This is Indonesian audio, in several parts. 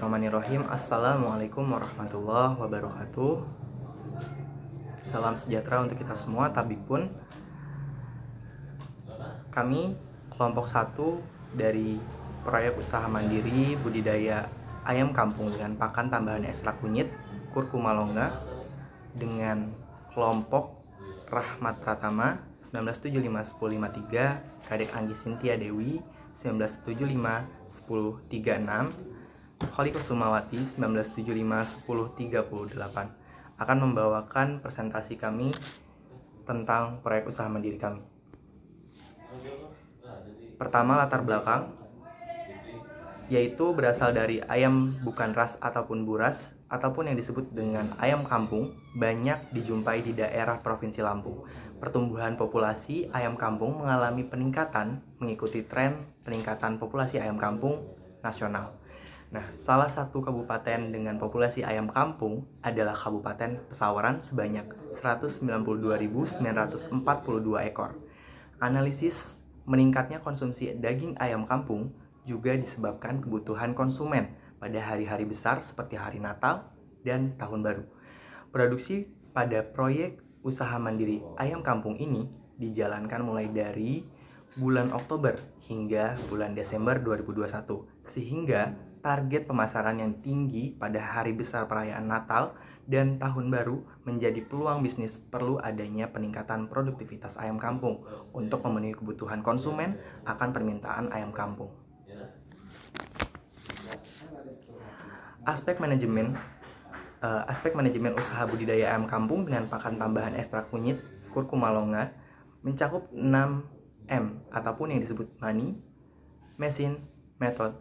Bismillahirrahmanirrahim. Assalamualaikum warahmatullahi wabarakatuh. Salam sejahtera untuk kita semua. Tabikpun, kami kelompok 1 dari proyek usaha mandiri budidaya ayam kampung dengan pakan tambahan ekstrak kunyit Curcuma longa dengan kelompok Rahmat Pratama 1975-1053, Kadek Anggi Sintia Dewi 1975-1036, Holi Kusumawati 1975-1038 akan membawakan presentasi kami tentang proyek usaha mandiri kami. Pertama, latar belakang, yaitu berasal dari ayam bukan ras ataupun buras ataupun yang disebut dengan ayam kampung banyak dijumpai di daerah Provinsi Lampung. Pertumbuhan populasi ayam kampung mengalami peningkatan mengikuti tren peningkatan populasi ayam kampung nasional. Nah, salah satu kabupaten dengan populasi ayam kampung adalah Kabupaten Pesawaran sebanyak 192.942 ekor. Analisis meningkatnya konsumsi daging ayam kampung juga disebabkan kebutuhan konsumen pada hari-hari besar seperti hari Natal dan Tahun Baru. Produksi pada proyek usaha mandiri ayam kampung ini dijalankan mulai dari bulan Oktober hingga bulan Desember 2021, sehingga target pemasaran yang tinggi pada hari besar perayaan Natal dan Tahun Baru menjadi peluang bisnis. Perlu adanya peningkatan produktivitas ayam kampung untuk memenuhi kebutuhan konsumen akan permintaan ayam kampung. Aspek manajemen usaha budidaya ayam kampung dengan pakan tambahan ekstrak kunyit Curcuma longa mencakup 6M ataupun yang disebut money, mesin, method,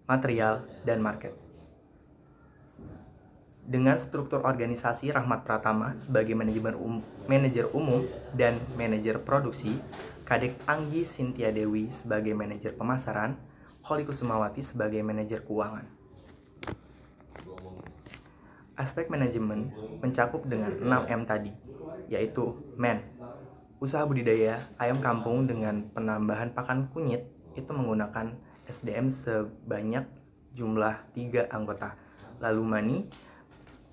material, dan market. Dengan struktur organisasi Rahmat Pratama sebagai manajer umum dan manajer produksi, Kadek Anggi Sintia Dewi sebagai manajer pemasaran, Holi Kusumawati sebagai manajer keuangan. Aspek manajemen mencakup dengan 6M tadi, yaitu man. Usaha budidaya ayam kampung dengan penambahan pakan kunyit itu menggunakan SDM sebanyak jumlah 3 anggota. Lalu money,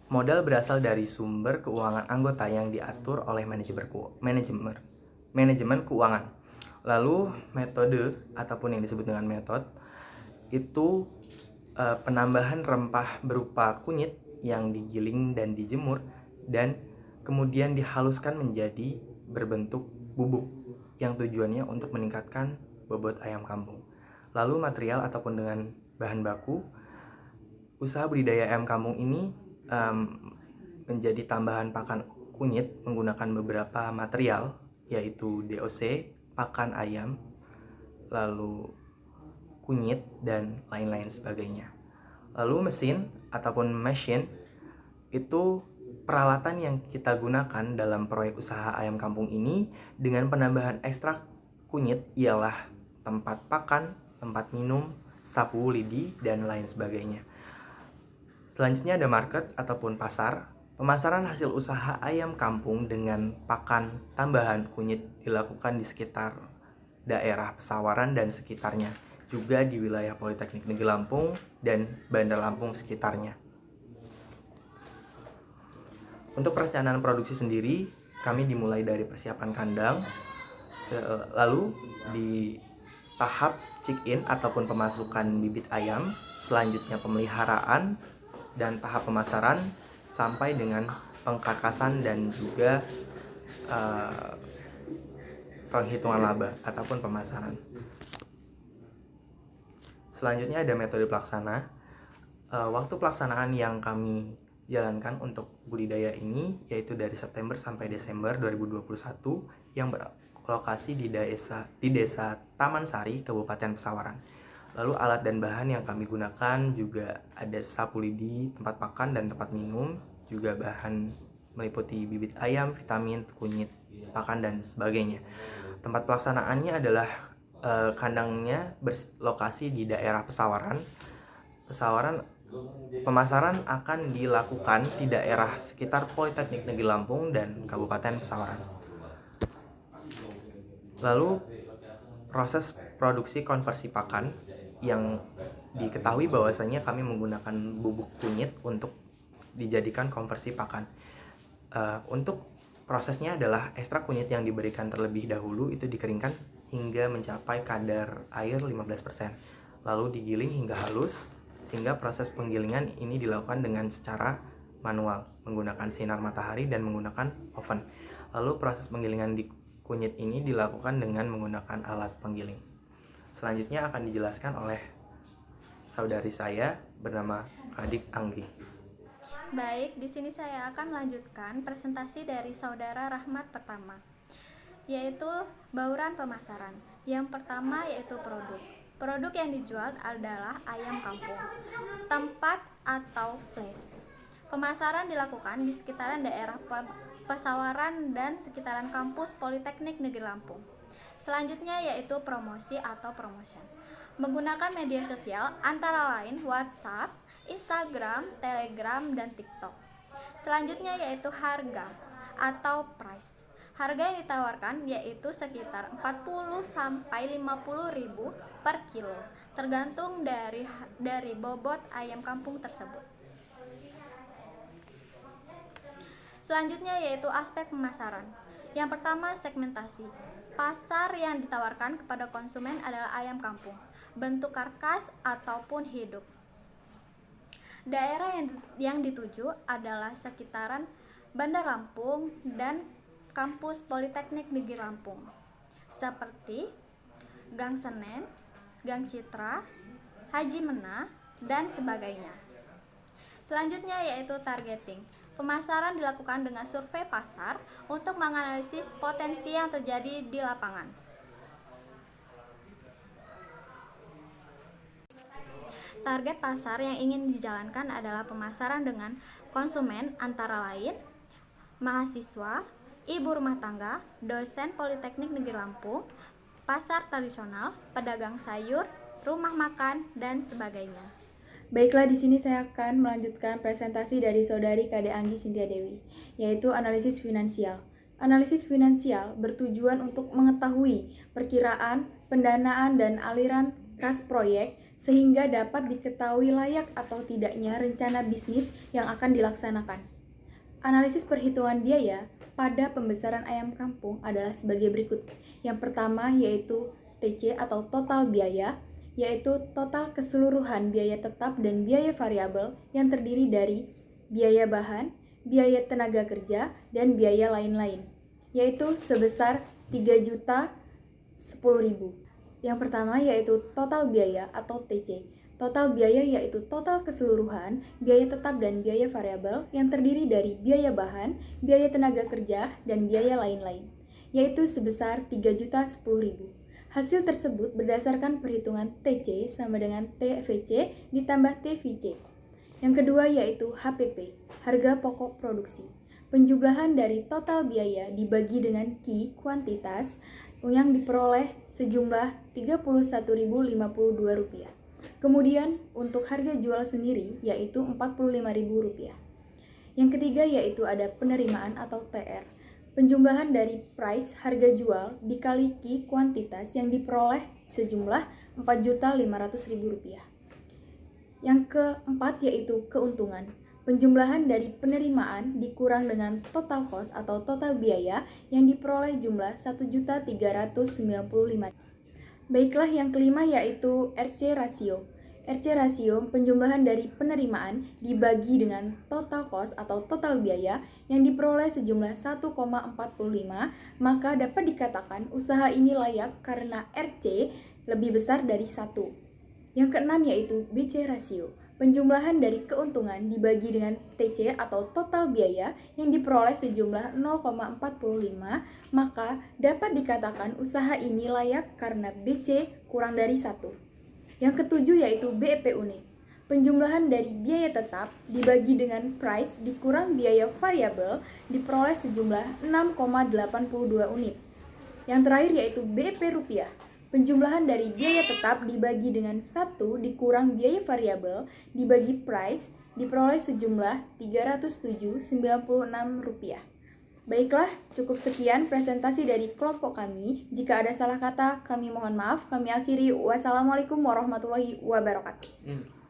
modal berasal dari sumber keuangan anggota yang diatur oleh manajemen keuangan. Lalu metode ataupun yang disebut dengan metode itu penambahan rempah berupa kunyit yang digiling dan dijemur dan kemudian dihaluskan menjadi berbentuk bubuk yang tujuannya untuk meningkatkan bobot ayam kampung. Lalu material ataupun dengan bahan baku, usaha budidaya ayam kampung ini menjadi tambahan pakan kunyit menggunakan beberapa material, yaitu DOC, pakan ayam, lalu kunyit, dan lain-lain sebagainya. Lalu mesin ataupun machine itu peralatan yang kita gunakan dalam proyek usaha ayam kampung ini dengan penambahan ekstrak kunyit ialah tempat pakan, tempat minum, sapu lidi, dan lain sebagainya. Selanjutnya ada market ataupun pasar. Pemasaran hasil usaha ayam kampung dengan pakan tambahan kunyit dilakukan di sekitar daerah Pesawaran dan sekitarnya, juga di wilayah Politeknik Negeri Lampung dan Bandar Lampung sekitarnya. Untuk perencanaan produksi sendiri, kami dimulai dari persiapan kandang, lalu di tahap check-in ataupun pemasukan bibit ayam, selanjutnya pemeliharaan dan tahap pemasaran sampai dengan pengkarkasan dan juga penghitungan laba ataupun pemasaran. Selanjutnya ada metode pelaksana. Waktu pelaksanaan yang kami jalankan untuk budidaya ini yaitu dari September sampai Desember 2021 yang berlokasi di desa Taman Sari, Kabupaten Pesawaran. Lalu alat dan bahan yang kami gunakan juga ada sapu lidi, tempat pakan dan tempat minum, juga bahan meliputi bibit ayam, vitamin, kunyit, pakan, dan sebagainya. Tempat pelaksanaannya adalah kandangnya berlokasi di daerah Pesawaran. Pemasaran akan dilakukan di daerah sekitar Politeknik Negeri Lampung dan Kabupaten Pesawaran. Lalu proses produksi konversi pakan yang diketahui bahwasanya kami menggunakan bubuk kunyit untuk dijadikan konversi pakan. Untuk prosesnya adalah ekstrak kunyit yang diberikan terlebih dahulu itu dikeringkan hingga mencapai kadar air 15%, lalu digiling hingga halus, sehingga proses penggilingan ini dilakukan dengan secara manual menggunakan sinar matahari dan menggunakan oven. Lalu proses penggilingan di kunyit ini dilakukan dengan menggunakan alat penggiling. Selanjutnya akan dijelaskan oleh saudari saya bernama Kadik Anggi. Baik, di sini saya akan melanjutkan presentasi dari Saudara Rahmat pertama, yaitu bauran pemasaran. Yang pertama yaitu produk. Produk yang dijual adalah ayam kampung. Tempat atau place. Pemasaran dilakukan di sekitaran daerah Pesawaran dan sekitaran kampus Politeknik Negeri Lampung. Selanjutnya yaitu promosi atau promotion. Menggunakan media sosial antara lain WhatsApp, Instagram, Telegram, dan TikTok. Selanjutnya yaitu harga atau price. Harga yang ditawarkan yaitu sekitar 40 sampai 50 ribu per kilo, tergantung dari bobot ayam kampung tersebut. Selanjutnya yaitu aspek pemasaran. Yang pertama, segmentasi. Pasar yang ditawarkan kepada konsumen adalah ayam kampung, bentuk karkas ataupun hidup. Daerah yang dituju adalah sekitaran Bandar Lampung dan kampus Politeknik Negeri Lampung, seperti Gang Senen, Gang Citra, Haji Mena, dan sebagainya. Selanjutnya yaitu targeting. Pemasaran dilakukan dengan survei pasar untuk menganalisis potensi yang terjadi di lapangan. Target pasar yang ingin dijalankan adalah pemasaran dengan konsumen antara lain mahasiswa, ibu rumah tangga, dosen Politeknik Negeri Lampung, pasar tradisional, pedagang sayur, rumah makan, dan sebagainya. Baiklah, di sini saya akan melanjutkan presentasi dari Saudari Kade Anggi Sintia Dewi, yaitu analisis finansial. Analisis finansial bertujuan untuk mengetahui perkiraan, pendanaan, dan aliran kas proyek sehingga dapat diketahui layak atau tidaknya rencana bisnis yang akan dilaksanakan. Analisis perhitungan biaya pada pembesaran ayam kampung adalah sebagai berikut. Yang pertama yaitu TC atau total biaya, yaitu total keseluruhan biaya tetap dan biaya variabel yang terdiri dari biaya bahan, biaya tenaga kerja, dan biaya lain-lain, yaitu sebesar 3.010.000. Yang pertama yaitu total biaya atau TC. Total biaya yaitu total keseluruhan biaya tetap dan biaya variabel yang terdiri dari biaya bahan, biaya tenaga kerja, dan biaya lain-lain, yaitu sebesar 3.010.000. Hasil tersebut berdasarkan perhitungan TC sama dengan TVC ditambah TVC. Yang kedua yaitu HPP, harga pokok produksi. Penjumlahan dari total biaya dibagi dengan Q, kuantitas, yang diperoleh sejumlah Rp31.052. Kemudian untuk harga jual sendiri yaitu Rp45.000. Yang ketiga yaitu ada penerimaan atau TR. Penjumlahan dari price harga jual dikali Q kuantitas yang diperoleh sejumlah Rp4.500.000. Yang keempat yaitu keuntungan. Penjumlahan dari penerimaan dikurang dengan total cost atau total biaya yang diperoleh jumlah Rp1.395.000. Baiklah, yang kelima yaitu RC rasio. RC rasio penjumlahan dari penerimaan dibagi dengan total cost atau total biaya yang diperoleh sejumlah 1,45, maka dapat dikatakan usaha ini layak karena RC lebih besar dari 1. Yang keenam yaitu BC rasio. Penjumlahan dari keuntungan dibagi dengan TC atau total biaya yang diperoleh sejumlah 0,45, maka dapat dikatakan usaha ini layak karena BC kurang dari 1. Yang ketujuh yaitu BEP unit. Penjumlahan dari biaya tetap dibagi dengan price dikurang biaya variabel diperoleh sejumlah 6,82 unit. Yang terakhir yaitu BEP rupiah. Penjumlahan dari biaya tetap dibagi dengan 1 dikurang biaya variabel dibagi price diperoleh sejumlah Rp307.96. Baiklah, cukup sekian presentasi dari kelompok kami. Jika ada salah kata, kami mohon maaf. Kami akhiri. Wassalamualaikum warahmatullahi wabarakatuh.